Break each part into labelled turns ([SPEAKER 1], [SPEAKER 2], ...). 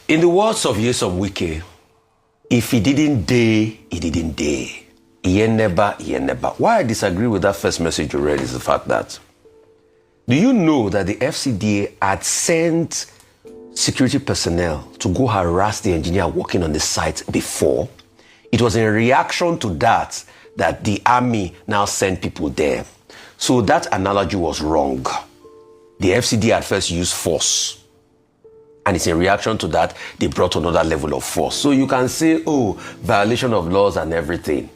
[SPEAKER 1] In the words of Yesom Wike, if he didn't day, he didn't day. He never. Why I disagree with that first message you read is the fact that, do you know that the FCDA had sent security personnel to go harass the engineer working on the site before? It was in reaction to that the army now sent people there. So that analogy was wrong. The FCDA at first used force. And it's in reaction to that, they brought another level of force. So you can say, oh, violation of laws and everything.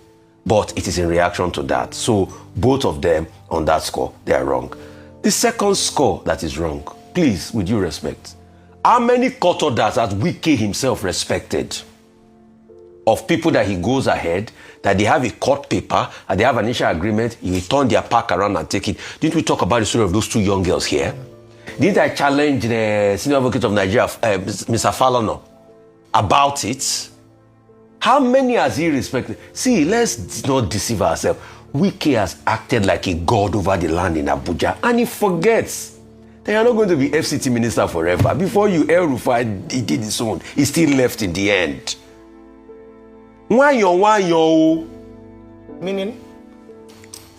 [SPEAKER 1] But it is in reaction to that. So both of them on that score, they are wrong. The second score that is wrong, please, with due respect, how many court orders has Wike himself respected of people that he goes ahead, that they have a court paper, and they have an initial agreement, he will turn their pack around and take it? Didn't we talk about the story of those two young girls here? Didn't I challenge the senior advocate of Nigeria, Mr. Falono, about it? How many has he respected? See, let's not deceive ourselves. Wike has acted like a god over the land in Abuja, and he forgets that you're not going to be FCT minister forever. Before you, Rufai, he did his own. He still left in the end. Why yo?
[SPEAKER 2] Meaning?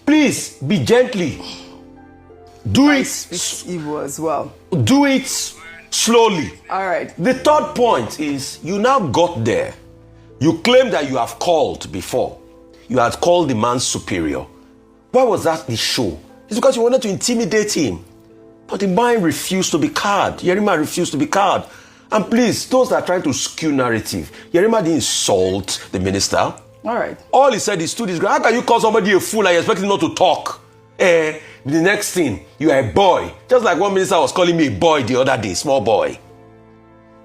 [SPEAKER 1] Please, be gently. Do it.
[SPEAKER 2] Speak evil as well.
[SPEAKER 1] Do it slowly.
[SPEAKER 2] All right.
[SPEAKER 1] The third point is, you now got there. You claim that you have called before. You had called the man superior. Why was that the show? It's because you wanted to intimidate him. But the man refused to be cowed. Yerima refused to be cowed. And please, those that are trying to skew narrative, Yerima didn't insult the minister.
[SPEAKER 2] All right.
[SPEAKER 1] All he said is, stood his ground. How can you call somebody a fool and you expect him not to talk? The next thing, you are a boy. Just like one minister was calling me a boy the other day, small boy.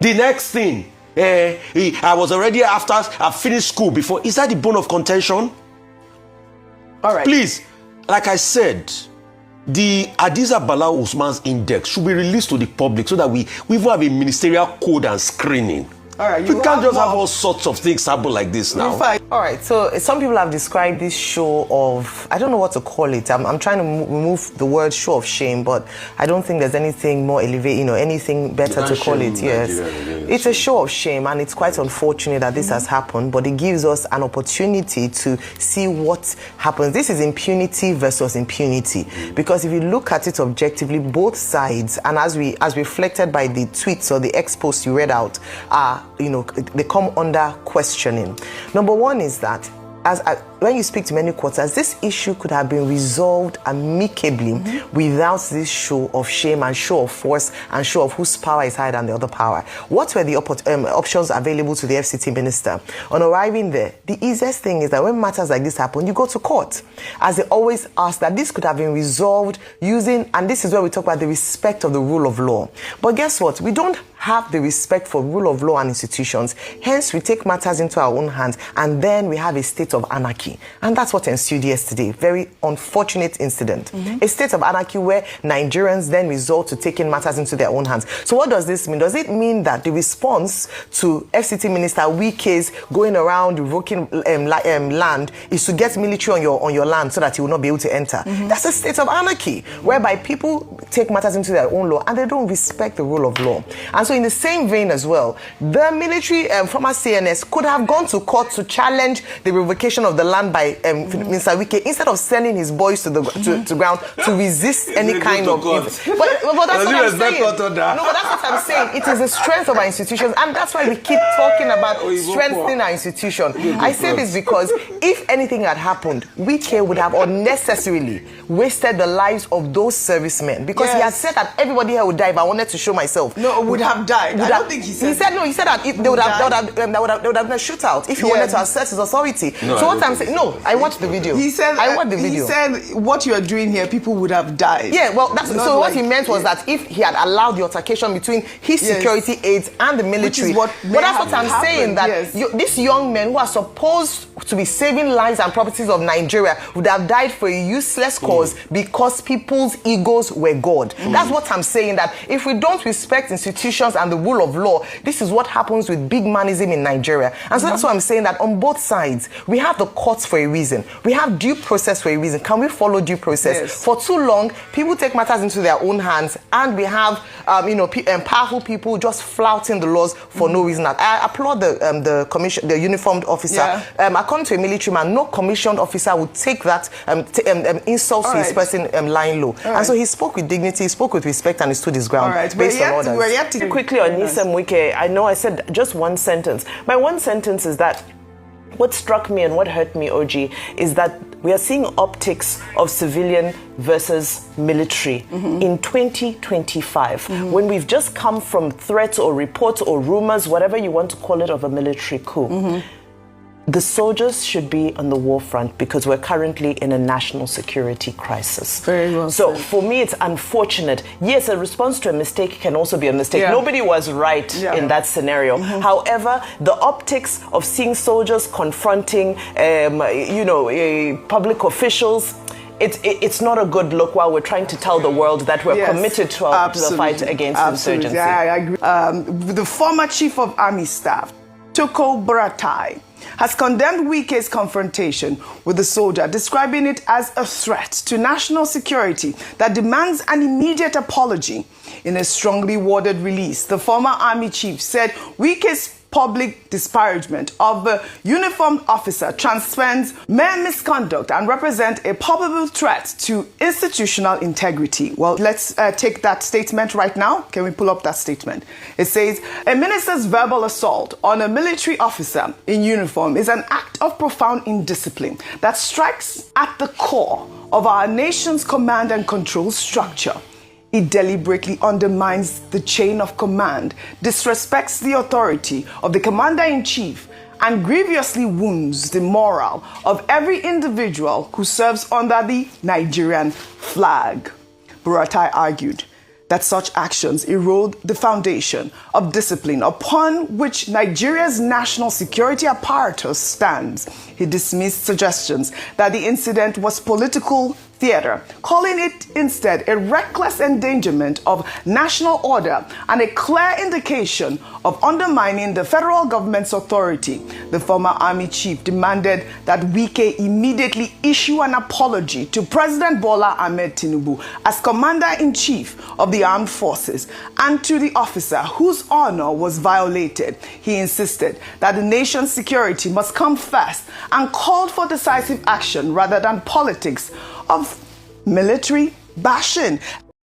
[SPEAKER 1] The next thing, I was already after I finished school before. Is that the bone of contention?
[SPEAKER 2] All right.
[SPEAKER 1] Please, like I said, the Hadiza Bala Usman's index should be released to the public so that we even have a ministerial code and screening.
[SPEAKER 2] All right.
[SPEAKER 1] We can't just have all sorts of things happen like this now.
[SPEAKER 2] All right. So some people have described this show of, I don't know what to call it. I'm trying to remove the word show of shame, but I don't think there's anything more elevated, anything better to call it. Yes. It's a show of shame, and it's quite unfortunate that this has happened, but it gives us an opportunity to see what happens. This is impunity versus impunity, because if you look at it objectively, both sides, and as reflected by the tweets or the ex-posts you read out, are, they come under questioning. Number one is that when you speak to many quarters, this issue could have been resolved amicably without this show of shame and show of force and show of whose power is higher than the other power. What were the options available to the FCT minister? On arriving there, the easiest thing is that when matters like this happen, you go to court. As they always ask, that this could have been resolved using, and this is where we talk about the respect of the rule of law. But guess what? We don't have the respect for rule of law and institutions. Hence, we take matters into our own hands, and then we have a state of anarchy. And that's what ensued yesterday. Very unfortunate incident. A state of anarchy where Nigerians then resort to taking matters into their own hands. So what does this mean? Does it mean that the response to FCT Minister Wike's going around revoking land is to get military on your land so that he will not be able to enter? That's a state of anarchy, whereby people take matters into their own law and they don't respect the rule of law. And so in the same vein as well, the military former CNS could have gone to court to challenge the revocation of the land by Mr. Wike, instead of sending his boys to the to ground to resist any kind of... But that's what I'm saying. No, but that's what I'm saying. It is the strength of our institutions, and that's why we keep talking about strengthening our institution. I say this because if anything had happened, Wike would have unnecessarily wasted the lives of those servicemen, because he had said that everybody here would die if I wanted to show myself.
[SPEAKER 3] No, would have died. I don't think he said.
[SPEAKER 2] He said that if they would have been a shootout if he wanted to assert his authority. So what I'm saying, no, I watched the video.
[SPEAKER 3] He said,
[SPEAKER 2] I watched the video.
[SPEAKER 3] He said, what you are doing here, people would have died.
[SPEAKER 2] Yeah, well, so what he meant was that if he had allowed the altercation between his security aides and the military,
[SPEAKER 3] which is what
[SPEAKER 2] but that's what I'm saying, that this young men who are supposed to be saving lives and properties of Nigeria would have died for a useless cause because people's egos were God. That's what I'm saying, that if we don't respect institutions and the rule of law, this is what happens with big manism in Nigeria. And so that's why I'm saying that on both sides, we have the courts for a reason. We have due process for a reason. Can we follow due process?
[SPEAKER 3] Yes.
[SPEAKER 2] For too long, people take matters into their own hands, and we have powerful people just flouting the laws for no reason. I applaud the commission, the uniformed officer.
[SPEAKER 3] Yeah.
[SPEAKER 2] According to a military man, no commissioned officer would take that insult to his person lying low. And so he spoke with dignity, he spoke with respect, and he stood his ground based on orders.
[SPEAKER 3] We're yet to
[SPEAKER 4] quickly on Nyesom Wike. I know I said just one sentence. My one sentence is that what struck me and what hurt me, OG, is that we are seeing optics of civilian versus military in 2025, when we've just come from threats or reports or rumors, whatever you want to call it, of a military coup. The soldiers should be on the war front because we're currently in a national security crisis.
[SPEAKER 3] Very well
[SPEAKER 4] So
[SPEAKER 3] said.
[SPEAKER 4] for me, it's unfortunate. Yes, a response to a mistake can also be a mistake.
[SPEAKER 3] Yeah.
[SPEAKER 4] Nobody was right in that scenario. However, the optics of seeing soldiers confronting, public officials, it's not a good look while we're trying to tell the world that we're committed to the fight against insurgency.
[SPEAKER 3] Yeah, I agree. The former Chief of Army Staff, Toko Buratai, has condemned Wike's confrontation with the soldier, describing it as a threat to national security that demands an immediate apology. In a strongly worded release, the former army chief said Wike's public disparagement of the uniformed officer transcends mere misconduct and represent a probable threat to institutional integrity. Well, let's take that statement right now. Can we pull up that statement? It says, a minister's verbal assault on a military officer in uniform is an act of profound indiscipline that strikes at the core of our nation's command and control structure. It deliberately undermines the chain of command, disrespects the authority of the commander-in-chief, and grievously wounds the morale of every individual who serves under the Nigerian flag. Buratai argued that such actions erode the foundation of discipline upon which Nigeria's national security apparatus stands. He dismissed suggestions that the incident was political theater, calling it instead a reckless endangerment of national order and a clear indication of undermining the federal government's authority. The former army chief demanded that Wike immediately issue an apology to President Bola Ahmed Tinubu as commander-in-chief of the armed forces and to the officer whose honor was violated. He insisted that the nation's security must come first and called for decisive action rather than politics of military bashing.